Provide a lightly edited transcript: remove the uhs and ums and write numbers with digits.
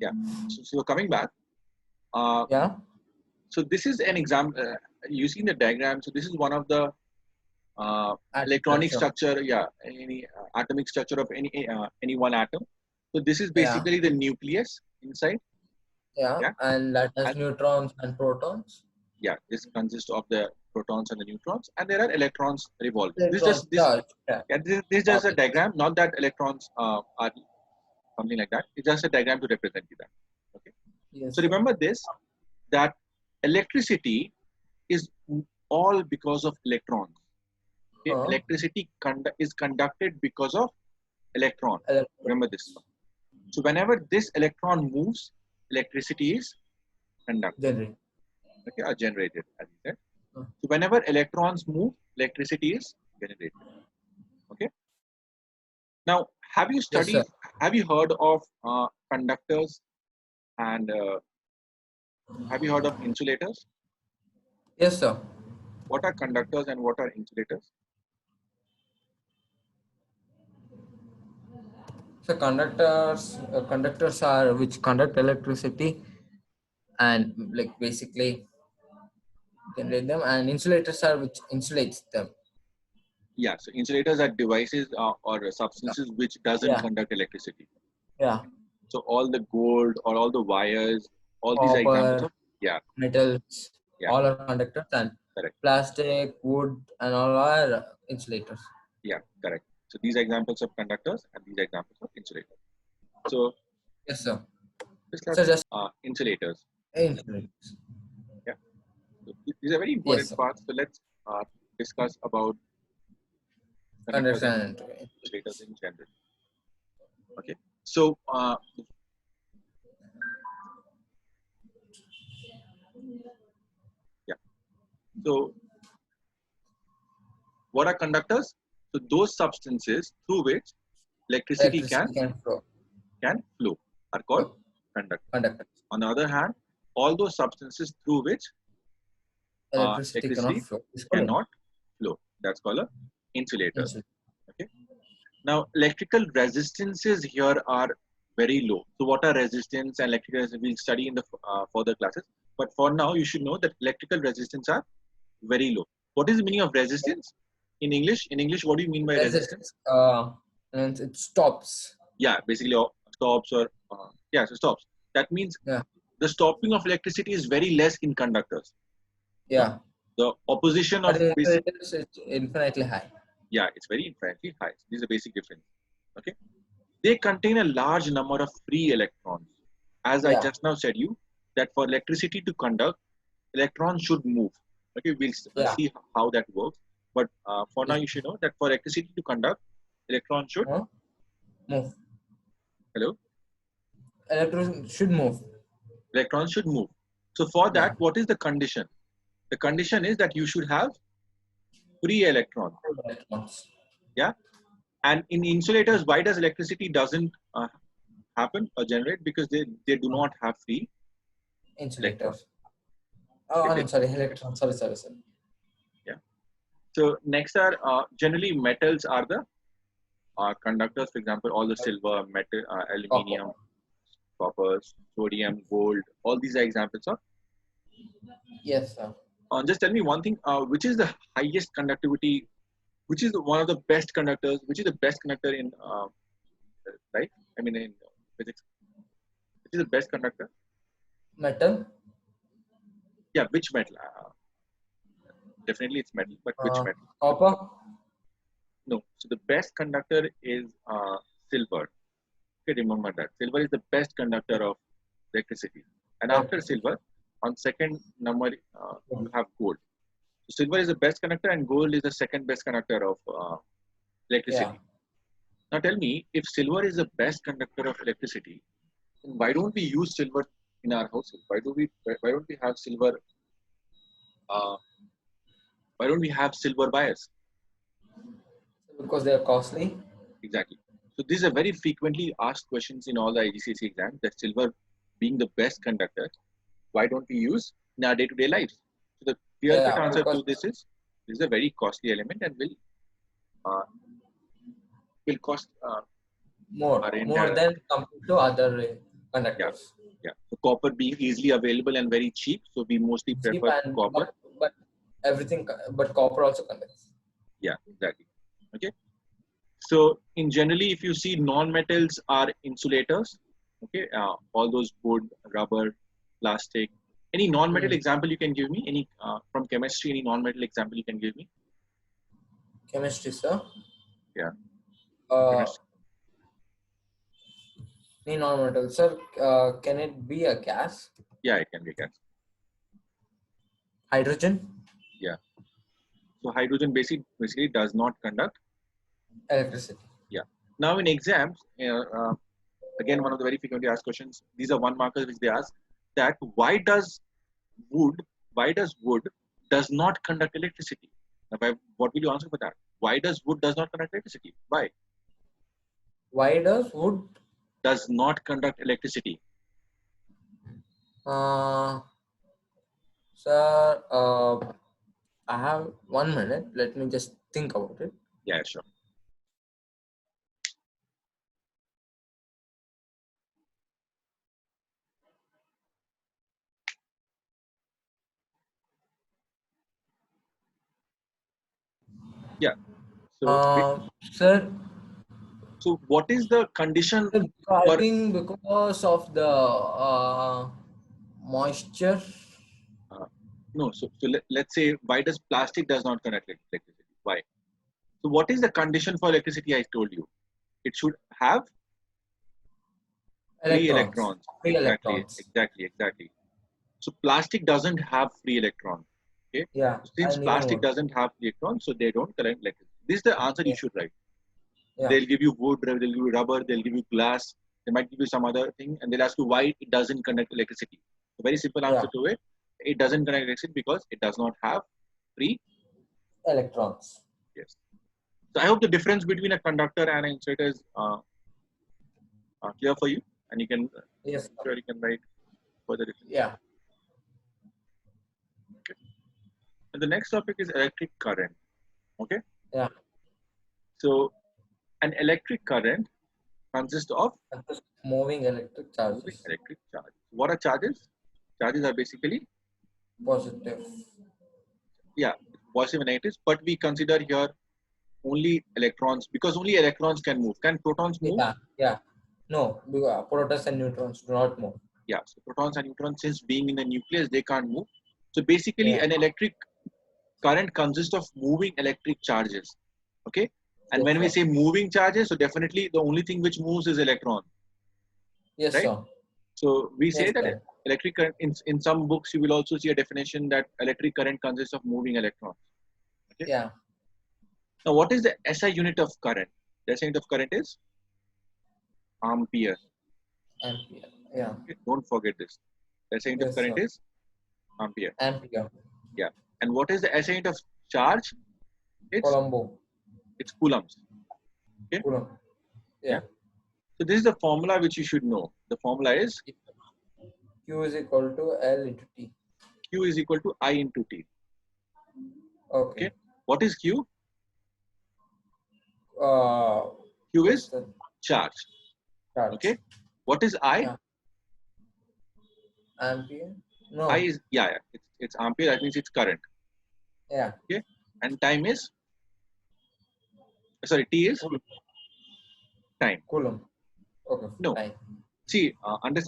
Yeah. So coming back. Yeah. So this is an example. You see in the diagram. So this is one of the electronic structure. Yeah. Any atomic structure of any one atom. So this is Yeah. basically the nucleus inside. Yeah. Yeah. And that has And neutrons and protons. yeah, this consists of the protons and the neutrons, and there are electrons revolving. This Electrons just this. charged. Yeah. Yeah, this is just a diagram. Not that electrons are something like that. It's just a diagram to represent you that. Okay. Yes, So sir. remember this, that electricity is all because of electrons. Okay? Electricity is conducted because of electron. Remember this. Electrons. So whenever this electron moves, electricity is conducted. Generate. Okay, or generated, as you said. Uh, So whenever electrons move, electricity is generated. Okay. Now, have you Yes, sir. studied? Have you heard of conductors and have you heard of insulators? Yes, sir. What are conductors and what are insulators? So conductors are which conduct electricity and like basically generate them, and insulators are which insulates them. Yeah, so insulators are devices or Yeah. substances which doesn't Yeah. conduct electricity. Yeah. So all the gold or all the wires, all these are examples Copper, of, yeah, metals, yeah, all are conductors, and correct. plastic, wood, and all are insulators. Yeah, correct. So these are examples of conductors and these are examples of insulators. So Yes, sir. just So let's just insulators. insulators. Yeah, so these are very Yes, important sir. parts. So let's discuss about conductors and Understand. insulators in general. Okay. So yeah. So what are conductors? So those substances through which electricity Electricity can flow. can flow are called Flow. conductors. Conductors. On the other hand, all those substances through which Electricity cannot electricity flow. It's called cannot flow, that's called a insulator. insulator. Okay. Now, electrical resistances here are very low. So, what are resistance and electrical resistance? We'll study in the further classes. But for now, you should know that electrical resistance are very low. What is the meaning of resistance in English? In English, what do you mean by resistance? Resistance. And it stops. Yeah, basically stops or yeah, so stops. That means Yeah. the stopping of electricity is very less in conductors. Yeah. The opposition But of in basic, insulators, it's infinitely high. yeah, it's very infinitely high. This is a basic difference. Okay, they contain a large number of free electrons. As I Yeah. just now said you, that for electricity to conduct, electrons should move. Okay, we'll Yeah. see how that works. But for now, Yes. you should know that for electricity to conduct, electrons should Move. hello, Electrons should move. electrons should move. So for that, Yeah. what is the condition? The condition is that you should have free electron. Electrons. Yeah, and in insulators, why does electricity doesn't happen or generate? Because they do not have free electrons. Insulators. Oh, Okay, I'm sorry. Electrons. Sorry. yeah. So next are generally metals are the conductors. For example, all the silver, metal, Copper. aluminium, copper, sodium, gold. All these are examples of. Yes, sir. Just tell me one thing. Which is the highest conductivity? Which is one of the best conductors? Which is the best conductor in life? I mean, in physics. Which is the best conductor? Metal. Yeah, which metal? Definitely it's metal, but which metal? Copper. No. So the best conductor is silver. Okay, remember that. Silver is the best conductor of electricity. And after Electricity. silver, on second number, you have gold. So silver is the best conductor and gold is the second best conductor of Yeah. electricity. Now tell me, if silver is the best conductor of electricity, then why don't we use silver in our houses? Why don't we have silver? Uh, why don't we have silver wires? Because they are costly. Exactly. So these are very frequently asked questions in all the IGCSE exams. That silver being the best conductor, why don't we use in our day-to-day lives? So the clear-cut Yeah. answer Because to this is a very costly element and uh, will cost more our more entire. than compared to other. conductors. Yeah. So copper being easily available and very cheap, so we mostly Cheap prefer and copper. but everything, but copper also conducts. Yeah, exactly. Okay. So in generally, if you see non-metals are insulators. Okay. All those wood, rubber, plastic. Any non-metal example you can give me? Any from chemistry? Any non-metal example you can give me? Chemistry, sir. Yeah. Uh, Chemistry. non-metal, sir. Can it be a gas? Yeah, it can be gas. Hydrogen, Yeah. So hydrogen basically does not conduct. electricity. Yeah. Now in exams, again one of the very frequently asked questions. These are one markers which they ask that wood why does wood does not conduct electricity? Now, what will you answer for that? Why does wood does not conduct electricity? Why Why does wood? does not conduct electricity? Uh, Sir, I have 1 minute. Let me just think about it. Yeah, sure. Yeah. So Sir, so what is the condition I for think because of the moisture. uh, no? Let's say why does plastic does not conduct electricity? Why? So what is the condition for electricity? I told you it should have free Electrons, electrons. free electrons. Exactly. So plastic doesn't have free electrons. Okay. Yeah, So I since knew plastic one. doesn't have electrons, so they don't collect electricity. This is the answer you Yeah, should write. yeah, They'll give you wood, they'll give you rubber, they'll give you glass, they might give you some other thing, and they'll ask you why it doesn't conduct electricity. A very simple yeah. answer to it: it doesn't conduct electricity because it does not have free. Electrons. Yes. So I hope the difference between a conductor and an insulator is clear for you, and you can Yes, sir. sure you can write further difference. Yeah, Okay. And the next topic is electric current. Okay. yeah. So an electric current consists of Just moving electric moving charges. electric charge. What are charges? Charges are basically, Positive. yeah, positive and negatives, but we consider here only electrons because only electrons can move. Can protons move? Yeah, yeah. No, protons and neutrons do not move. Yeah, so protons and neutrons, since being in the nucleus, they can't move. So basically, Yeah. an electric current consists of moving electric charges. Okay, and Yes, when we sir. say moving charges, so definitely the only thing which moves is electron, Yes, right? sir. So we say Yes, that sir. electric current in some books you will also see a definition that electric current consists of moving electrons. Okay. Yeah. Now, what is the SI unit of current? The SI unit of current is ampere. Ampere. Yeah. Okay? Don't forget this. The SI unit of Yes, current sir. is ampere. Ampere. Yeah. And what is the SI unit of charge? It's Colombo. it's coulombs. Okay. Coulomb. Yeah. Yeah. So this is the formula which you should know. The formula is Q is equal to L into T. Q is equal to I into T. Okay. Okay. What is Q? Uh, Q what's is the charge. charge? Okay. What is I? Yeah. Ampere? I No. is yeah. It's ampere. That means it's current. Yeah. Okay. And time is sorry. T is Coulomb. time. Coulomb. Okay. No. Fine. See, understand.